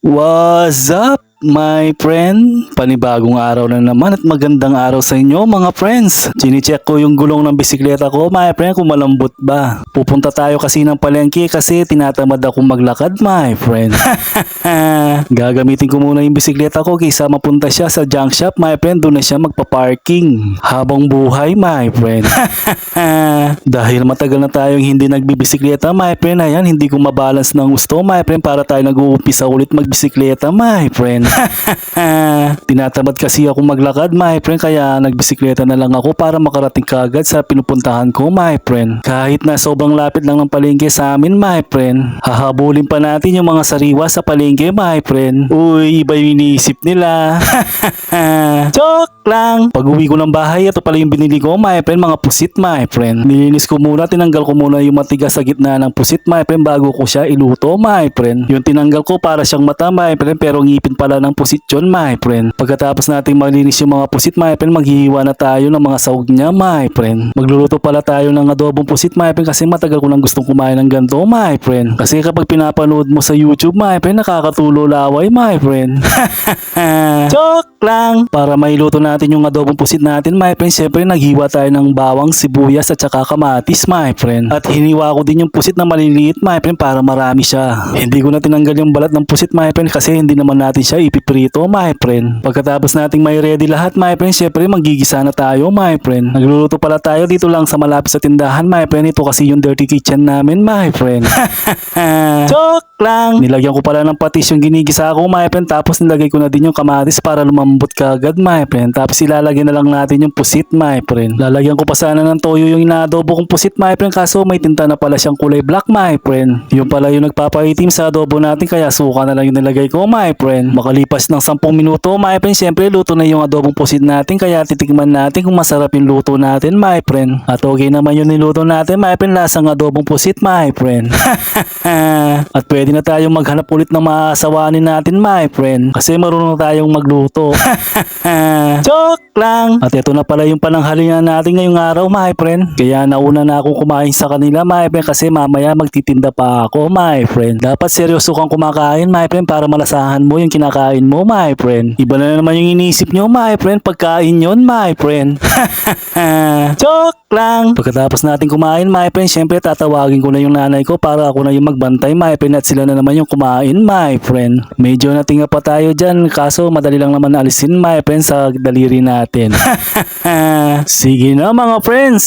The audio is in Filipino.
What's up, my friend? Panibagong araw na naman at magandang araw sa inyo mga friends. Chine-check ko yung gulong ng bisikleta ko, my friend, kung malambot ba. Pupunta tayo kasi ng palengke kasi tinatamad akong maglakad, my friend. Gagamitin ko muna yung bisikleta ko kaysa mapunta siya sa junk shop, my friend. Doon na siya magpa-parking. Habang buhay, my friend. Dahil matagal na tayong hindi nagbibisikleta, my friend, ayan, hindi ko mabalance ng gusto, my friend, para tayo nag-uumpisa ulit magbisikleta, my friend. Tinatamad kasi ako maglakad, my friend, kaya nagbisikleta na lang ako para makarating kaagad sa pinupuntahan ko, my friend. Kahit na sobrang lapit lang ng palengke sa amin, my friend, hahabulin pa natin yung mga sariwa sa palengke, my friend. Uy, iba yung iniisip nila. Joke lang. Pag uwi ko ng bahay, ito pala yung binili ko, my friend, mga pusit, my friend. Nilinis ko muna, tinanggal ko muna yung matigas sa gitna ng pusit, my friend, bago ko siya iluto, my friend. Yung tinanggal ko para siyang mata, my friend, pero ngipin pala ng pusit yun, my friend. Pagkatapos nating malinis yung mga pusit, my friend, maghihiwa na tayo ng mga sahog niya, my friend. Magluluto pala tayo ng adobong pusit, my friend, kasi matagal ko nang gustong kumain ng ganito, my friend. Kasi kapag pinapanood mo sa YouTube, my friend, nakakatulo laway, my friend. Joke lang. Para mailuto natin yung adobong pusit natin, my friend, syempre naghiwa tayo ng bawang, sibuyas at saka kamatis, my friend. At hiniwa ko din yung pusit na maliliit, my friend, para marami siya. Hindi ko na tinanggal yung balat ng pusit, my friend, kasi hindi naman natin siya ipiprito, my friend. Pagkatapos nating may ready lahat, my friend, syempre magigisa na tayo, my friend. Nagluluto pala tayo dito lang sa malapit sa tindahan, my friend. Ito kasi yung dirty kitchen namin, my friend. Joke lang. Nilagyan ko pala ng patis yung ginigisa ko, my friend. Tapos nilagay ko na din yung kamatis para lumambot kaagad, my friend. Tapos ilalagay na lang natin yung pusit, my friend. Lalagyan ko pa sana ng toyo yung inaadobo kong pusit, my friend. Kaso may tinta na pala siyang kulay black, my friend. Yung pala yung nagpapaitim sa adobo natin, kaya suka na lang yung nilagay ko, my friend. Makalipas ng 10 minuto, my friend, syempre luto na yung adobong pusit natin. Kaya titikman natin kung masarap yung luto natin, my friend. At okay naman yung niluto natin, my friend. Lasang adobong pusit, my friend. At pwede na tayong maghanap ulit ng maasawanin natin, my friend. Kasi marunong tayong magluto. Joke lang. At ito na pala yung pananghalingan natin ngayong araw, my friend. Kaya nauna na akong kumain sa kanila, my friend, kasi mamaya magtitinda pa ako, my friend. Dapat seryoso kang kumakain, my friend, para malasahan mo yung kinakain mo, my friend. Iba na naman yung iniisip nyo, my friend, pagkain yon, my friend. Joke lang. Pagkatapos natin kumain, my friend, syempre tatawagin ko na yung nanay ko para ako na yung magbantay, my friend, at sila na naman yung kumain, my friend. Medyo natinga pa tayo dyan, kaso madali lang naman alisin, my friend, sa daliri natin. Sige na mga friends.